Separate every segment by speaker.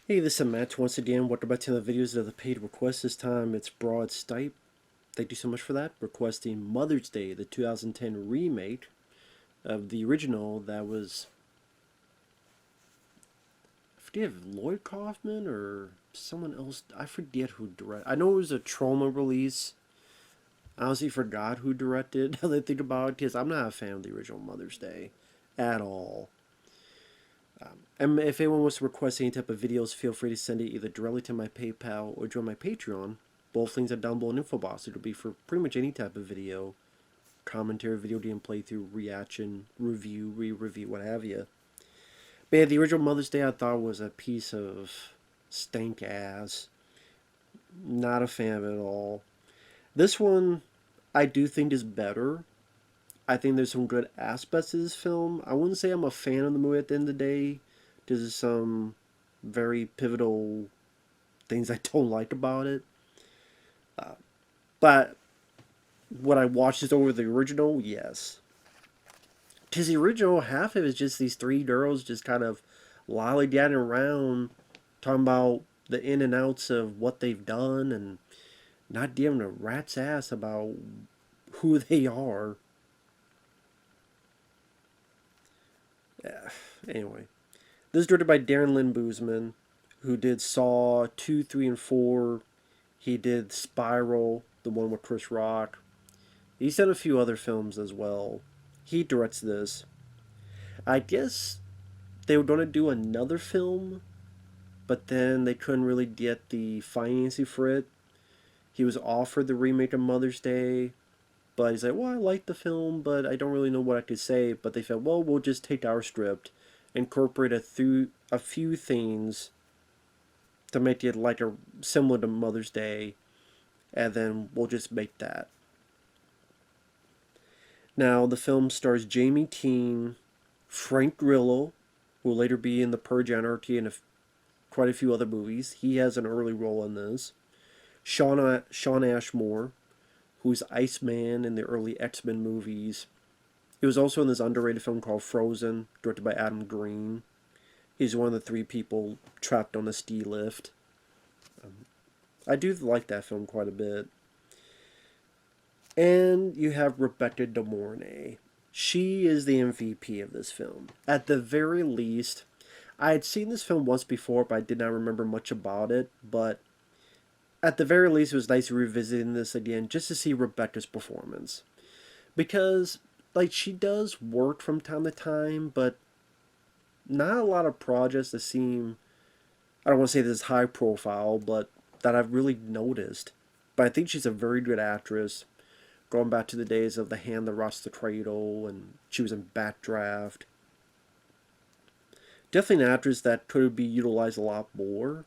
Speaker 1: Hey, this is Matt once again. Welcome back to the videos of the paid request. This time it's Broad Stipe. Thank you so much for that. Requesting Mother's Day, the 2010 remake of the original that was, I forget if Lloyd Kaufman or someone else. I forget who directed. I know it was a trauma release. I honestly forgot who directed, now that I think about it, because I'm not a fan of the original Mother's Day at all. And if anyone wants to request any type of videos, feel free to send it either directly to my PayPal or join my Patreon. Both links are down below in the info box. It'll be for pretty much any type of video, commentary, video game playthrough, reaction, review, re-review, what have you. But yeah, the original Mother's Day I thought was a piece of stank ass. Not a fan of it at all. This one, I do think is better. I think there's some good aspects of this film. I wouldn't say I'm a fan of the movie at the end of the day. There's some very pivotal things I don't like about it. But when I watched this over the original, yes. Because the original, half of it is just these three girls just kind of lollygagging around, talking about the in and outs of what they've done and not giving a rat's ass about who they are. Yeah. Anyway, this is directed by Darren Lynn Bousman, who did Saw 2, 3, and 4. He did Spiral, the one with Chris Rock. He's done a few other films as well. He directs this. I guess they were going to do another film, but then they couldn't really get the financing for it. He was offered the remake of Mother's Day, but he's like, well, I like the film, but I don't really know what I could say. But they said, well, we'll just take our script, incorporate a few things to make it like a similar to Mother's Day, and then we'll just make that. Now, the film stars Jamie Keane, Frank Grillo, who will later be in The Purge, Anarchy, and quite a few other movies. He has an early role in this. Shawn Ashmore, who's Iceman in the early X-Men movies. He was also in this underrated film called Frozen, directed by Adam Green. He's one of the three people trapped on a ski lift. I do like that film quite a bit. And you have Rebecca De Mornay. She is the MVP of this film. At the very least, I had seen this film once before, but I did not remember much about it. But at the very least, it was nice revisiting this again just to see Rebecca's performance. Because, like, she does work from time to time, but not a lot of projects that seem, I don't want to say this is high profile, but that I've really noticed. But I think she's a very good actress. Going back to the days of The Hand That Rots the Cradle, and she was in Backdraft. Definitely an actress that could be utilized a lot more.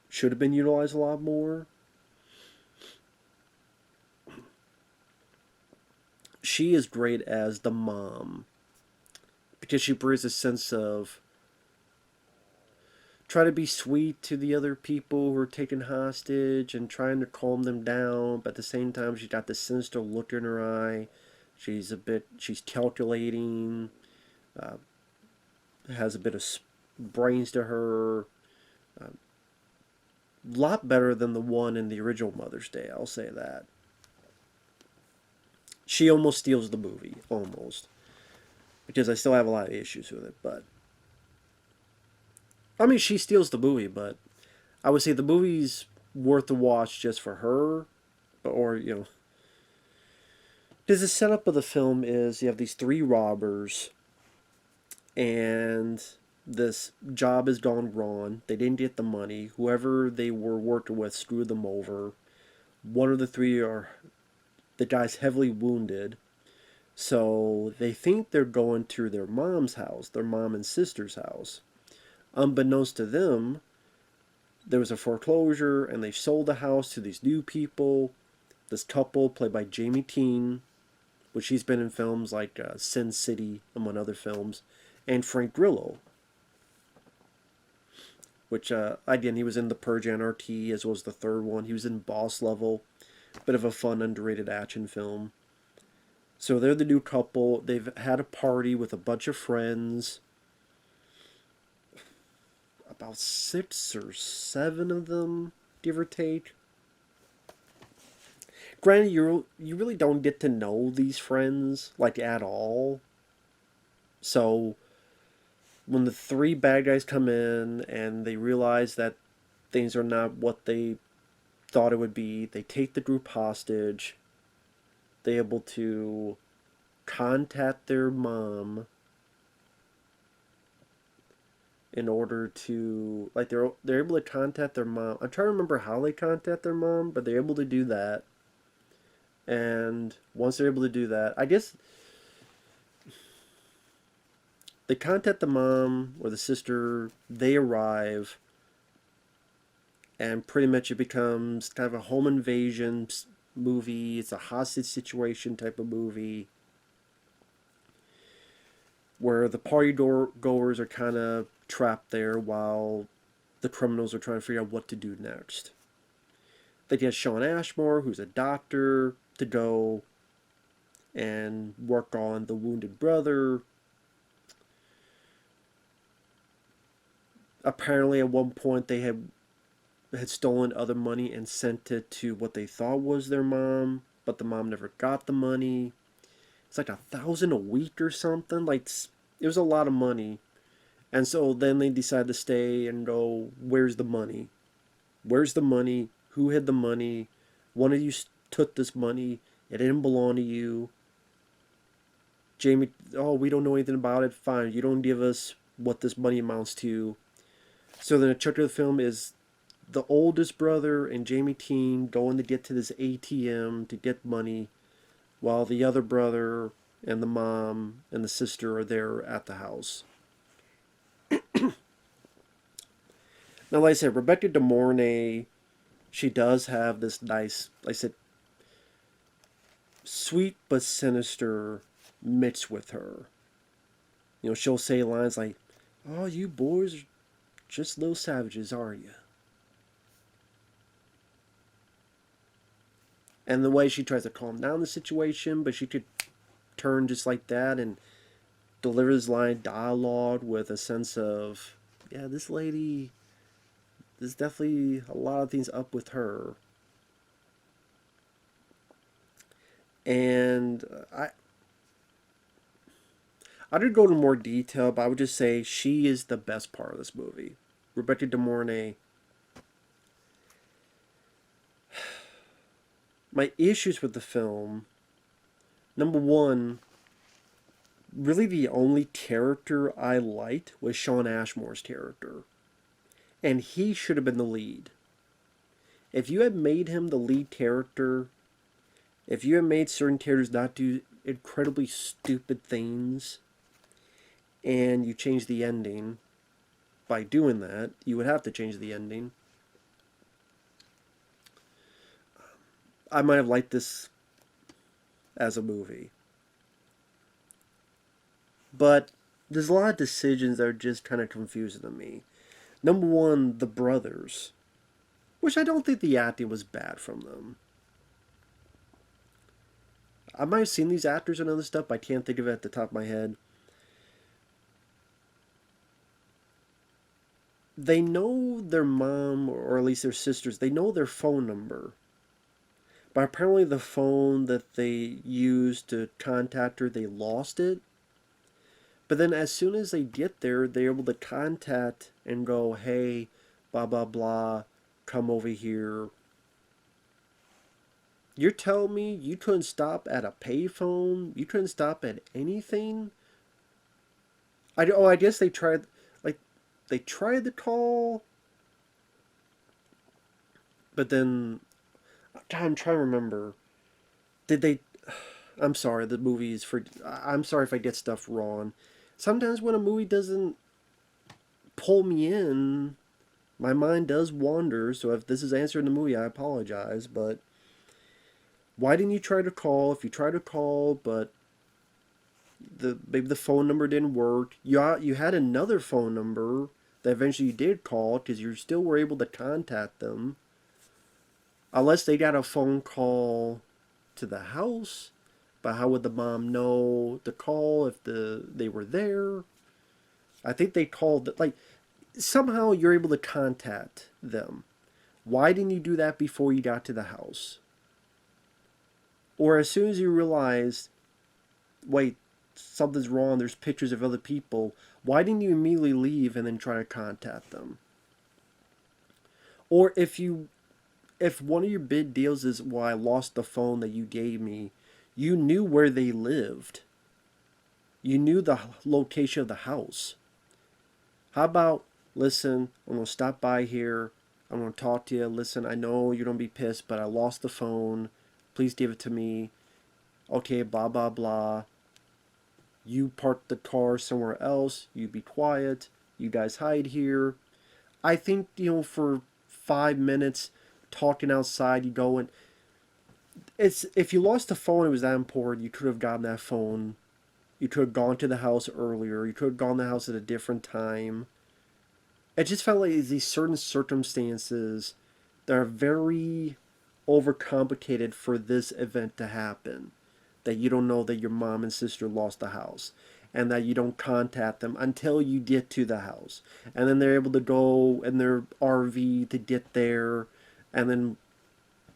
Speaker 1: Should have been utilized a lot more. She is great as the mom because she brings a sense of try to be sweet to the other people who are taken hostage and trying to calm them down, but at the same time she's got this sinister look in her eye. She's calculating, uh, has a bit of brains to her. A lot better than the one in the original Mother's Day, I'll say that. She almost steals the movie, almost. Because I still have a lot of issues with it, but I mean, she steals the movie, but I would say the movie's worth the watch just for her, or because the setup of the film is you have these three robbers, and this job has gone wrong. They didn't get the money. Whoever they were working with screwed them over. One of the three the guy's heavily wounded, so they think they're going to their mom's house, their mom and sister's house. Unbeknownst to them, there was a foreclosure and they sold the house to these new people. This couple, played by Jamie Keane, which he's been in films like Sin City, among other films, and Frank Grillo, which, again, he was in The Purge, Anarchy, as well as the third one. He was in Boss Level, bit of a fun, underrated action film. So they're the new couple. They've had a party with a bunch of friends. about 6 or 7 of them, give or take. Granted, you really don't get to know these friends like at all. So when the three bad guys come in and they realize that things are not what they thought it would be, they take the group hostage. They're able to contact their mom in order to like they're able to contact their mom. I'm trying to remember how they contact their mom, but they're able to do that. And once they're able to do that, I guess they contact the mom or the sister, they arrive, and pretty much it becomes kind of a home invasion movie. It's a hostage situation type of movie where the party goers are kind of trapped there while the criminals are trying to figure out what to do next. They get Shawn Ashmore, who's a doctor, to go and work on the wounded brother. Apparently, at one point, they had stolen other money and sent it to what they thought was their mom, but the mom never got the money. It's like 1,000 a week or something. Like it was a lot of money, and so then they decide to stay and go. Where's the money? Where's the money? Who had the money? One of you took this money. It didn't belong to you. Jamie, oh, we don't know anything about it. Fine, you don't give us what this money amounts to. So then a chunk of the film is the oldest brother and Jamie Teen going to get to this ATM to get money, while the other brother and the mom and the sister are there at the house. Now, like I said, Rebecca De Mornay, she does have this nice, like I said, sweet but sinister mix with her. You know, she'll say lines like, "Oh, you boys are just little savages, are you?" And the way she tries to calm down the situation, but she could turn just like that and deliver this line dialogue with a sense of, yeah, this lady, there's definitely a lot of things up with her. And I did go into more detail, but I would just say she is the best part of this movie. Rebecca De Mornay. My issues with the film, number one, really the only character I liked was Shawn Ashmore's character. And he should have been the lead. If you had made him the lead character, if you had made certain characters not do incredibly stupid things, and you changed the ending by doing that, you would have to change the ending. I might have liked this as a movie. But there's a lot of decisions that are just kind of confusing to me. Number one, the brothers, which I don't think the acting was bad from them. I might have seen these actors and other stuff, but I can't think of it at the top of my head. They know their mom, or at least their sisters, they know their phone number. But apparently the phone that they used to contact her, they lost it. But then as soon as they get there, they're able to contact and go, hey, blah, blah, blah, come over here. You're telling me you couldn't stop at a payphone? You couldn't stop at anything? I guess they tried, like, they tried the call, but then, I'm trying to remember. Did they, I'm sorry, the movie is for, I'm sorry if I get stuff wrong. Sometimes when a movie doesn't pull me in, my mind does wander, so if this is answered in the movie, I apologize, but why didn't you try to call? If you tried to call, but maybe the phone number didn't work, you had another phone number that eventually you did call because you still were able to contact them. Unless they got a phone call to the house, but how would the mom know to call if they were there? I think they called, like, somehow you're able to contact them. Why didn't you do that before you got to the house? Or as soon as you realized, wait, something's wrong, there's pictures of other people, why didn't you immediately leave and then try to contact them? Or if one of your big deals is, well, I lost the phone that you gave me, you knew where they lived. You knew the location of the house. How about, listen, I'm going to stop by here. I'm going to talk to you. Listen, I know you're going to be pissed, but I lost the phone. Please give it to me. Okay, blah, blah, blah. You park the car somewhere else. You be quiet. You guys hide here. I think, for 5 minutes talking outside, you go and it's if you lost the phone, it was that important. You could have gotten that phone. You could have gone to the house earlier. You could have gone to the house at a different time. It just felt like these certain circumstances that are very overcomplicated for this event to happen. That you don't know that your mom and sister lost the house. And that you don't contact them until you get to the house. And then they're able to go in their RV to get there. And then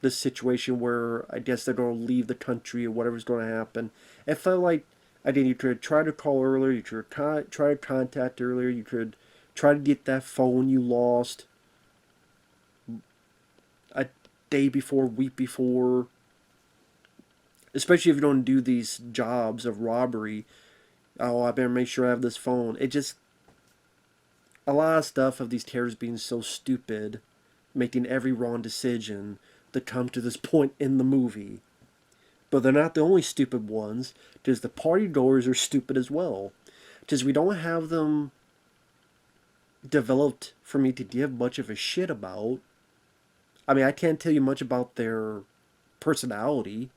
Speaker 1: this situation where I guess they're going to leave the country or whatever's going to happen. It felt like, again, you could try to call earlier, you could try to contact earlier, you could try to get that phone you lost a day before, week before. Especially if you don't do these jobs of robbery. Oh, I better make sure I have this phone. It just, a lot of stuff of these terrorists being so stupid, making every wrong decision to come to this point in the movie. But they're not the only stupid ones, because the party goers are stupid as well. Because we don't have them developed for me to give much of a shit about. I mean, I can't tell you much about their personality.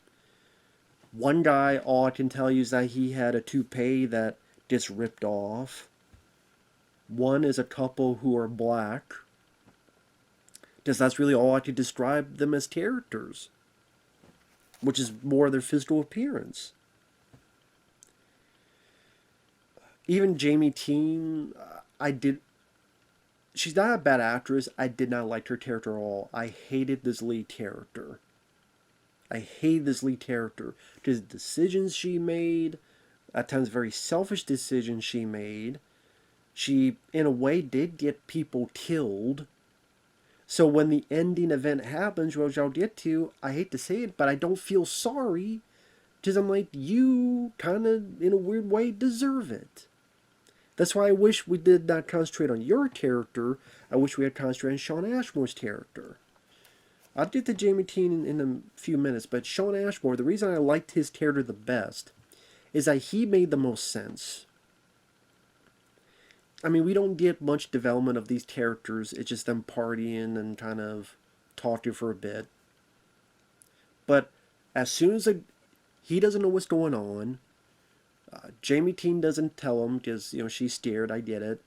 Speaker 1: One guy, all I can tell you is that he had a toupee that just ripped off. One is a couple who are black. Because that's really all I could describe them as characters. Which is more their physical appearance. Even Jamie Teen, she's not a bad actress. I did not like her character at all. I hated this lead character. Because the decisions she made, at times very selfish decisions she made, she, in a way, did get people killed. So when the ending event happens, which I'll get to, I hate to say it, but I don't feel sorry. Because I'm like, you kind of, in a weird way, deserve it. That's why I wish we did not concentrate on your character. I wish we had concentrated on Shawn Ashmore's character. I'll get to Jamie Teen in a few minutes, but Shawn Ashmore, the reason I liked his character the best is that he made the most sense. I mean, we don't get much development of these characters. It's just them partying and kind of talking for a bit. But as soon as he doesn't know what's going on, Jamie Teen doesn't tell him because, she's scared. I get it.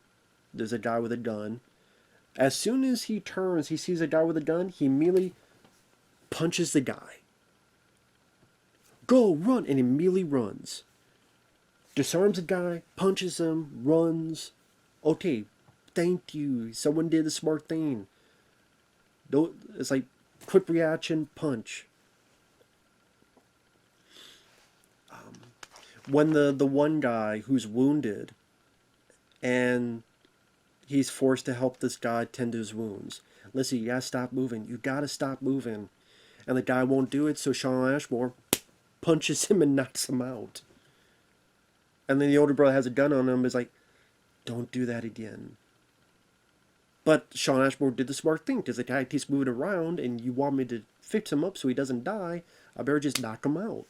Speaker 1: There's a guy with a gun. As soon as he turns, he sees a guy with a gun, he immediately punches the guy. Go, run, and immediately runs. Disarms the guy, punches him, runs. Okay, thank you. Someone did a smart thing. It's like quick reaction, punch. When the one guy who's wounded and he's forced to help this guy tend to his wounds. Listen, you gotta stop moving. You gotta stop moving. And the guy won't do it, so Shawn Ashmore punches him and knocks him out. And then the older brother has a gun on him, is like, don't do that again. But Shawn Ashmore did the smart thing, because the guy keeps moving around, and you want me to fix him up so he doesn't die, I better just knock him out.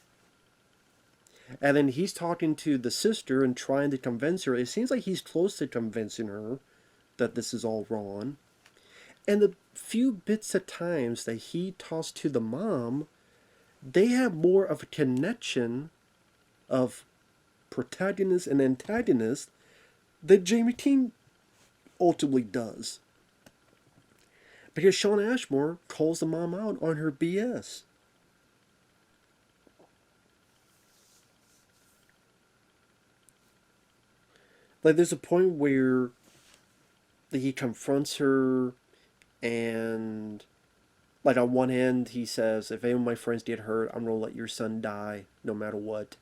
Speaker 1: And then he's talking to the sister and trying to convince her. It seems like he's close to convincing her that this is all wrong. And the few bits of times that he talks to the mom, they have more of a connection of protagonist and antagonist that Jamie Teen ultimately does. Because Shawn Ashmore calls the mom out on her BS. Like, there's a point where he confronts her, and like on one hand he says, if any of my friends get hurt, I'm gonna let your son die no matter what.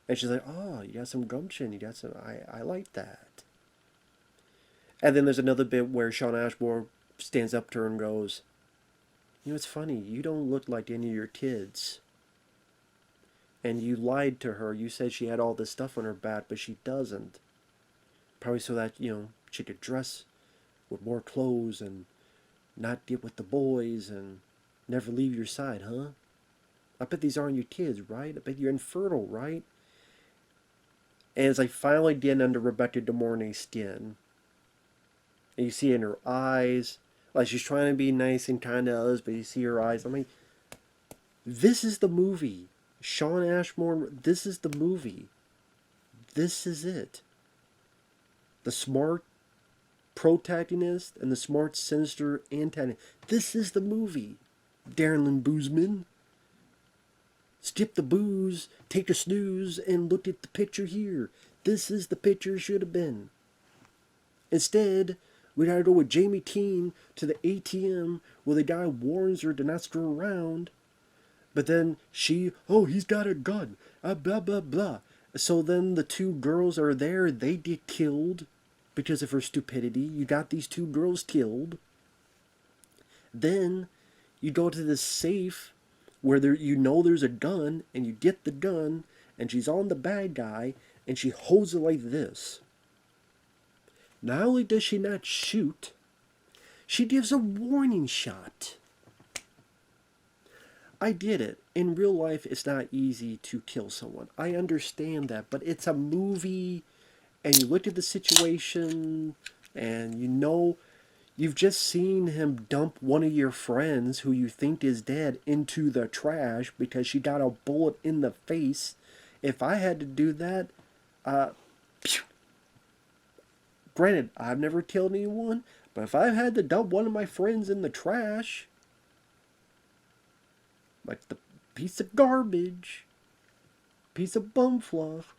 Speaker 1: And she's like, oh, you got some gumption, you got some, I like that. And then there's another bit where Shawn Ashmore stands up to her and goes, it's funny, you don't look like any of your kids. And you lied to her. You said she had all this stuff on her back, but she doesn't. Probably so that, she could dress with more clothes and not get with the boys and never leave your side, huh? I bet these aren't your kids, right? I bet you're infertile, right? And it's like finally getting under Rebecca De Mornay's skin. And you see in her eyes, like she's trying to be nice and kind to others, but you see her eyes. I mean, this is the movie. Shawn Ashmore, this is the movie. This is it. The smart protagonist and the smart, sinister antagonist. This is the movie. Darren Lynn Bousman. Skip the booze, take a snooze, and look at the picture here. This is the picture it should have been. Instead, we gotta go with Jamie Teen to the ATM where the guy warns her to not screw around. But then he's got a gun. Blah, blah, blah. So then the two girls are there. They get killed because of her stupidity. You got these two girls killed. Then you go to this safe where there's a gun, and you get the gun, and she's on the bad guy, and she holds it like this. Not only does she not shoot, she gives a warning shot. I did it. In real life, it's not easy to kill someone. I understand that, but it's a movie, and you look at the situation, and you've just seen him dump one of your friends who you think is dead into the trash because she got a bullet in the face. If I had to do that, phew. Granted, I've never killed anyone, but if I had to dump one of my friends in the trash, like the piece of garbage, piece of bum fluff,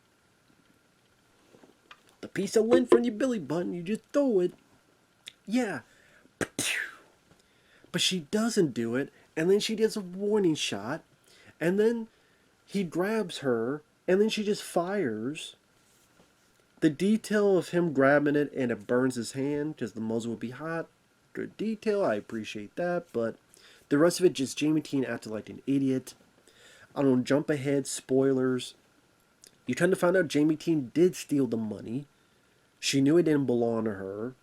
Speaker 1: the piece of lint from your belly button, you just throw it. Yeah. But she doesn't do it, and then she does a warning shot, and then he grabs her, and then she just fires. The detail of him grabbing it and it burns his hand because the muzzle would be hot, good detail, I appreciate that, but the rest of it just Jamie Teen acted like an idiot. I don't jump ahead, spoilers. You tend to find out Jamie Teen did steal the money. She knew it didn't belong to her.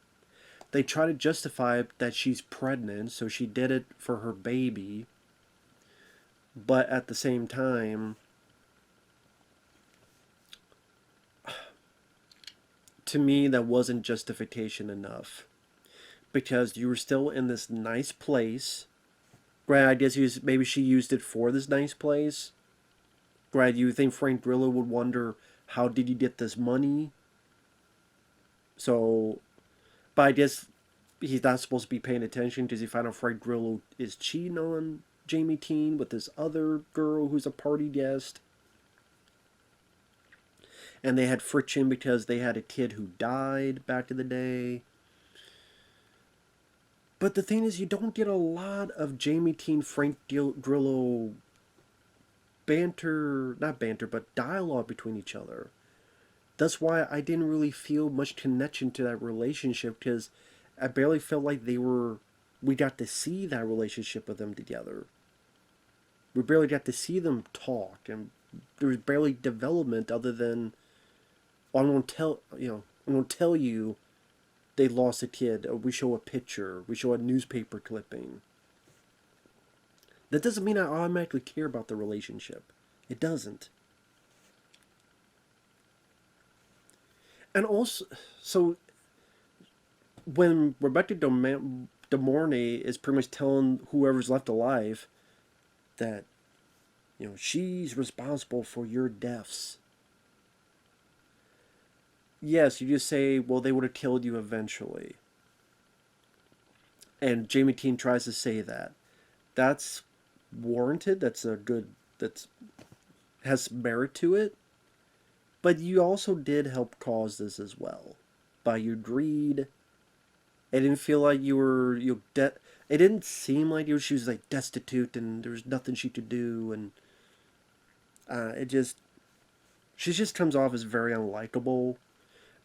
Speaker 1: They try to justify that she's pregnant, so she did it for her baby. But at the same time, to me, that wasn't justification enough. Because you were still in this nice place. Granted, I guess maybe she used it for this nice place. Granted, you think Frank Grillo would wonder, how did you get this money? So, but I guess he's not supposed to be paying attention because he found out Frank Grillo is cheating on Jamie Teen with this other girl who's a party guest. And they had friction because they had a kid who died back in the day. But the thing is, you don't get a lot of Jamie Teen, Frank Grillo not banter, but dialogue between each other. That's why I didn't really feel much connection to that relationship, because I barely felt like we got to see that relationship with them together. We barely got to see them talk, and there was barely development other than, I'm gonna tell you they lost a kid. We show a picture. We show a newspaper clipping. That doesn't mean I automatically care about the relationship. It doesn't. And also, so when Rebecca De Mornay is pretty much telling whoever's left alive that, she's responsible for your deaths. Yes, you just say, well, they would have killed you eventually. And Jamie Teen tries to say that. That's warranted. That's has merit to it. But you also did help cause this as well. By your greed It didn't feel like it didn't seem like she was like destitute and there was nothing she could do, and it just she just comes off as very unlikable.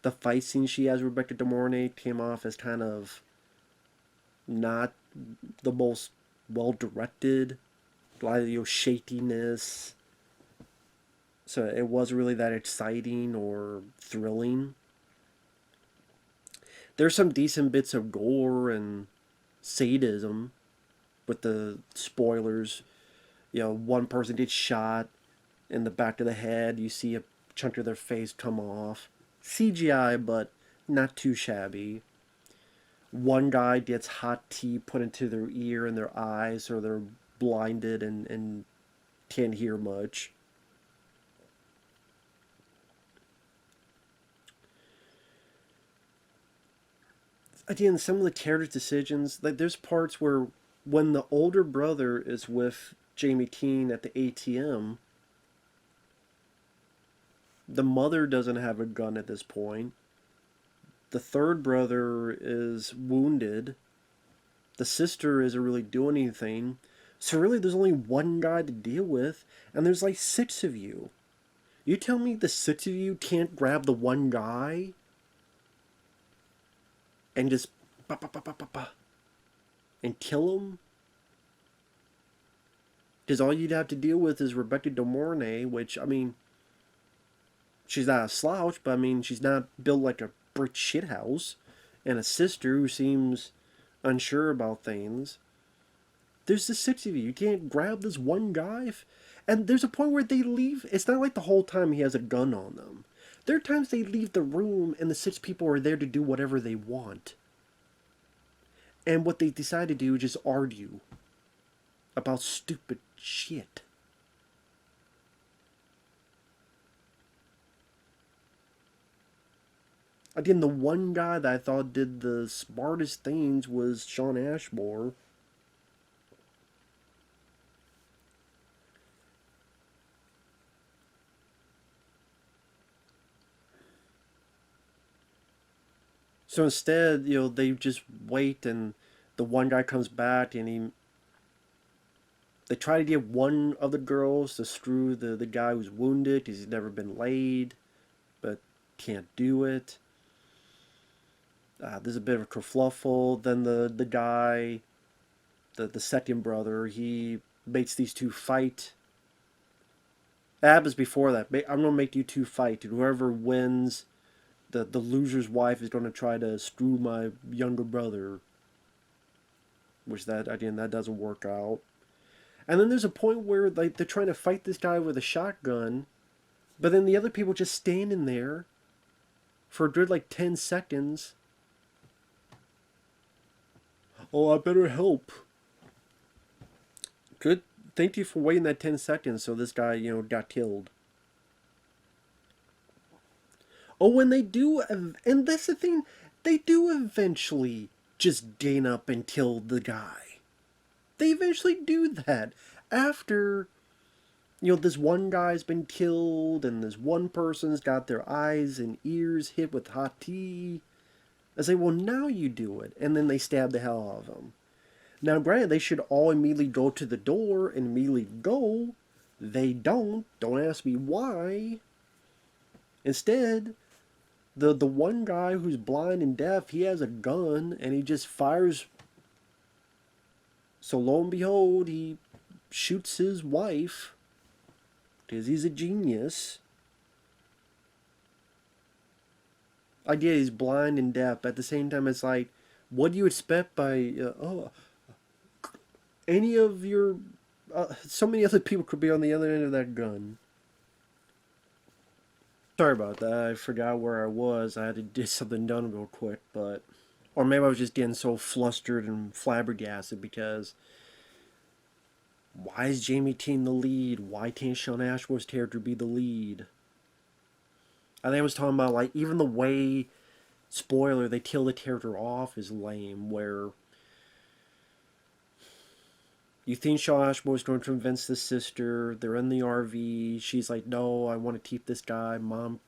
Speaker 1: The fight scene she has with Rebecca De Mornay came off as kind of not the most well directed. A lot of shakiness. So it wasn't really that exciting or thrilling. There's some decent bits of gore and sadism with the spoilers. One person gets shot in the back of the head. You see a chunk of their face come off. CGI, but not too shabby. One guy gets hot tea put into their ear and their eyes, so they're blinded and can't hear much. Again, some of the character decisions, like there's parts where when the older brother is with Jamie Keene at the ATM, the mother doesn't have a gun at this point. The third brother is wounded. The sister isn't really doing anything. So really there's only one guy to deal with, and there's like six of you. You tell me the six of you can't grab the one guy and just ba ba ba ba ba ba and kill him? Because all you'd have to deal with is Rebecca De Mornay, which, I mean, she's not a slouch, but I mean, she's not built like a brick shithouse. And a sister who seems unsure about things. There's the six of you. You can't grab this one guy. And there's a point where they leave. It's not like the whole time he has a gun on them. There are times they leave the room and the six people are there to do whatever they want. And what they decide to do is just argue about stupid shit. Again, the one guy that I thought did the smartest things was Shawn Ashmore. So instead, they just wait and the one guy comes back and they try to get one of the girls to screw the guy who's wounded because he's never been laid, but can't do it. There's a bit of a kerfluffle. Then the guy, the second brother, he makes these two fight. It happens before that. I'm gonna make you two fight, and whoever wins, the loser's wife is gonna try to screw my younger brother. Which that doesn't work out. And then there's a point where like they're trying to fight this guy with a shotgun, but then the other people just standing there for a good like 10 seconds. Oh, I better help. Good. Thank you for waiting that 10 seconds so this guy, got killed. Oh, when they do, and that's the thing, they do eventually just gain up and kill the guy. They eventually do that after, this one guy's been killed and this one person's got their eyes and ears hit with hot tea. I say, well, now you do it. And then they stab the hell out of him. Now, granted, they should all immediately go to the door and immediately go. They don't. Don't ask me why. Instead, the one guy who's blind and deaf, he has a gun and he just fires. So lo and behold, he shoots his wife because he's a genius. I get he's blind and deaf, but at the same time, it's like, what do you expect by any of your? So many other people could be on the other end of that gun. Sorry about that. I forgot where I was. I had to get something done real quick, but or maybe I was just getting so flustered and flabbergasted because why is Jamie Keene the lead? Why can't Shawn Ashmore's character be the lead? I think I was talking about like even the way, spoiler, they kill the character off is lame. Where you think Shawn Ashmore is going to convince the sister, they're in the RV. She's like, "No, I want to keep this guy, Mom.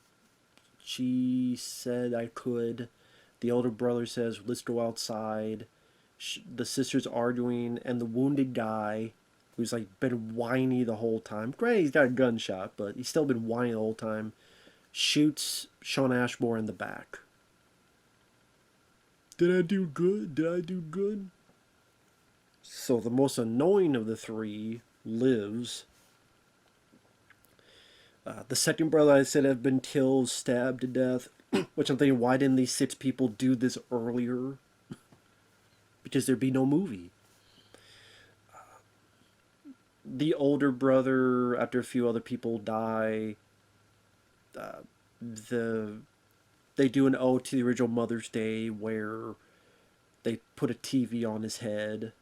Speaker 1: She said I could." The older brother says, let's go outside. The sister's arguing, and the wounded guy, who's like been whiny the whole time. Granted, he's got a gunshot, but he's still been whiny the whole time. Shoots Shawn Ashmore in the back. Did I do good? Did I do good? So the most annoying of the three lives. The second brother I said have been killed, stabbed to death. Which I'm thinking, why didn't these six people do this earlier? Because there'd be no movie. The older brother, after a few other people die, uh, the they do an ode to the original Mother's Day where they put a TV on his head.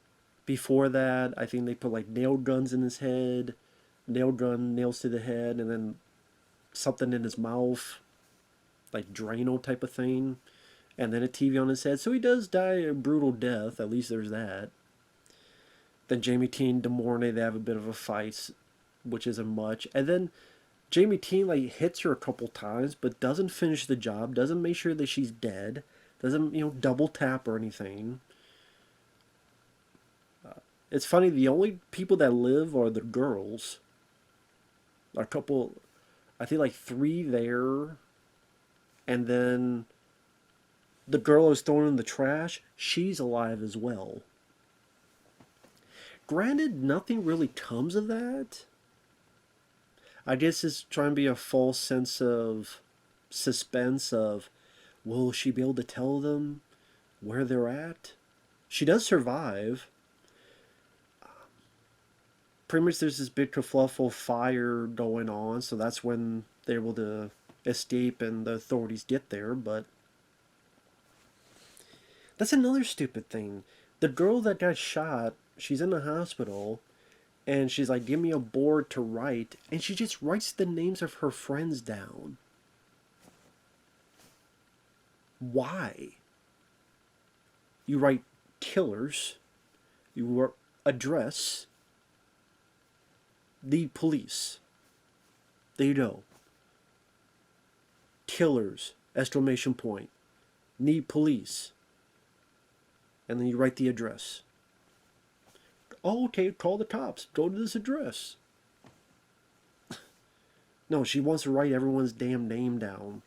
Speaker 1: Before that, I think they put like nail guns in his head, nail gun nails to the head, and then something in his mouth, like Drano type of thing, and then a TV on his head. So he does die a brutal death. At least there's that. Then Jamie T and DeMornay, they have a bit of a fight, which isn't much. And then Jamie T like hits her a couple times, but doesn't finish the job. Doesn't make sure that she's dead. Doesn't double tap or anything. It's funny. The only people that live are the girls. A couple, I think like three there, and then the girl who's thrown in the trash. She's alive as well. Granted, nothing really comes of that. I guess it's trying to be a false sense of suspense of, will she be able to tell them where they're at? She does survive. Pretty much there's this big kerfluffle fire going on, so that's when they're able to escape and the authorities get there, but that's another stupid thing. The girl that got shot, she's in the hospital, and she's like, give me a board to write, and she just writes the names of her friends down. Why? You write killers, you write address, the police. There you go. Killers, exclamation point. Need police. And then you write the address. Oh, okay, call the cops. Go to this address. No, she wants to write everyone's damn name down.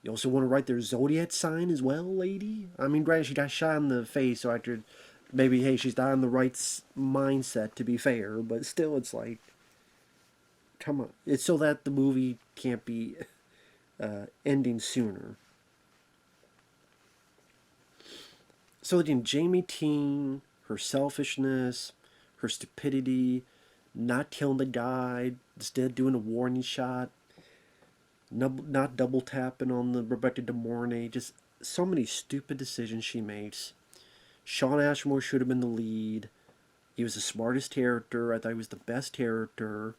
Speaker 1: You also want to write their zodiac sign as well, lady? I mean, granted, she got shot in the face, so after maybe, hey, she's not in the right mindset, to be fair, but still, it's like, come on. It's so that the movie can't be ending sooner. So again, Jamie Teen, her selfishness, her stupidity, not killing the guy, instead doing a warning shot, not double tapping on the Rebecca De Mornay, just so many stupid decisions she makes. Shawn Ashmore should have been the lead. He was the smartest character. I thought he was the best character.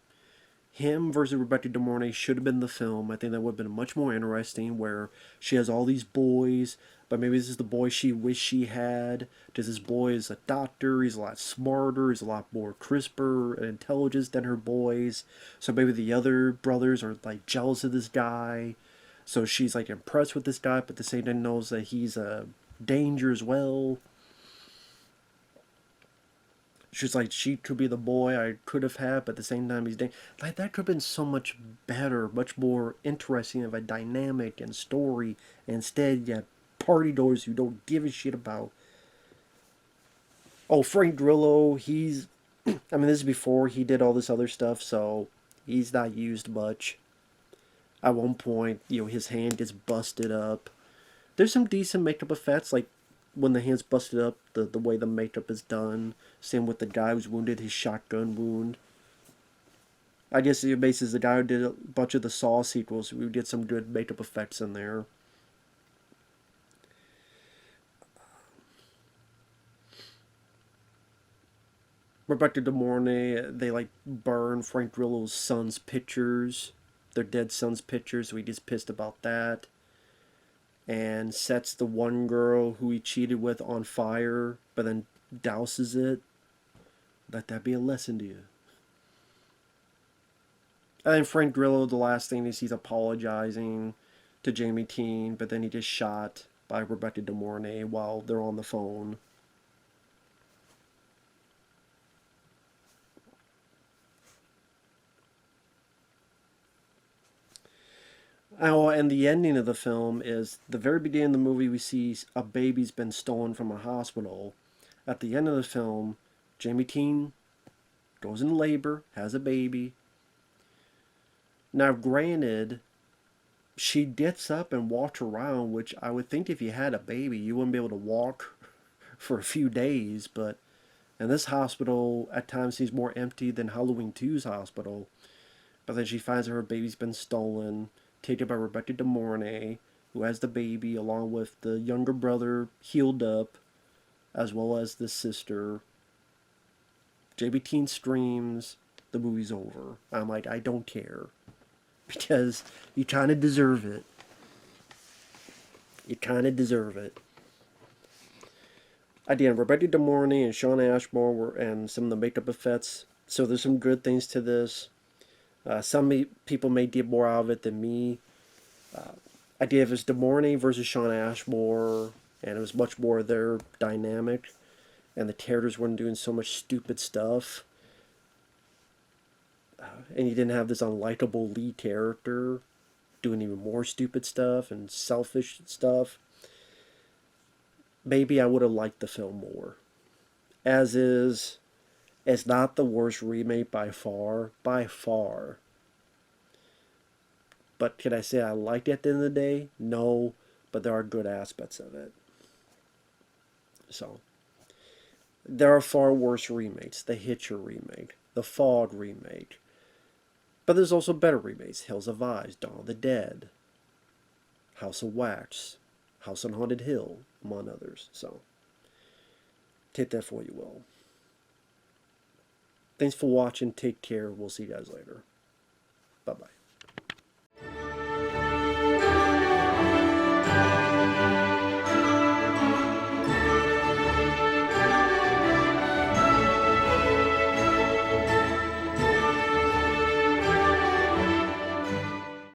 Speaker 1: Him versus Rebecca De Mornay should have been the film. I think that would have been much more interesting, where she has all these boys, but maybe this is the boy she wished she had. Because this boy is a doctor, he's a lot smarter, he's a lot more crisper and intelligent than her boys. So maybe the other brothers are like jealous of this guy. So she's like impressed with this guy, but at the same time knows that he's a danger as well. She's like, she could be the boy I could have had, but at the same time, he's dead. Like, that could have been so much better, much more interesting of a dynamic and story. And instead, you have party doors who don't give a shit about. Oh, Frank Grillo, he's. I mean, this is before he did all this other stuff, so he's not used much. At one point, his hand gets busted up. There's some decent makeup effects, like when the hand's busted up, the way the makeup is done. Same with the guy who's wounded, his shotgun wound. I guess it bases the guy who did a bunch of the Saw sequels. We did some good makeup effects in there. Rebecca De Mornay, they like burn Frank Grillo's son's pictures, their dead son's pictures, so he gets pissed about that. And sets the one girl who he cheated with on fire, but then douses it. Let that be a lesson to you. And then Frank Grillo, the last thing is he's apologizing to Jamie Teen, but then he gets shot by Rebecca De Mornay while they're on the phone. Oh, and the ending of the film is the very beginning of the movie. We see a baby's been stolen from a hospital. At the end of the film, Jamie Teen goes in labor, has a baby. Now, granted, she gets up and walks around, which I would think if you had a baby, you wouldn't be able to walk for a few days. But in this hospital, at times seems more empty than Halloween 2's hospital. But then she finds that her baby's been stolen, taken by Rebecca De Mornay, who has the baby along with the younger brother healed up, as well as the sister. JB Teen screams, the movie's over. I'm like, I don't care. Because you kind of deserve it. You kind of deserve it. Again, Rebecca De Mornay and Shawn Ashmore and some of the makeup effects. So there's some good things to this. Some people may get more out of it than me. Idea of it was De Mornay versus Shawn Ashmore, and it was much more their dynamic, and the characters weren't doing so much stupid stuff. And you didn't have this unlikable lead character doing even more stupid stuff and selfish stuff. Maybe I would have liked the film more. As is, it's not the worst remake by far. By far. But can I say I liked it at the end of the day? No, but there are good aspects of it. So, there are far worse remakes. The Hitcher remake, the Fog remake. But there's also better remakes. Hills of Eyes, Dawn of the Dead, House of Wax, House on Haunted Hill, among others. So, take that for what you will. Thanks for watching. Take care. We'll see you guys later. Bye-bye.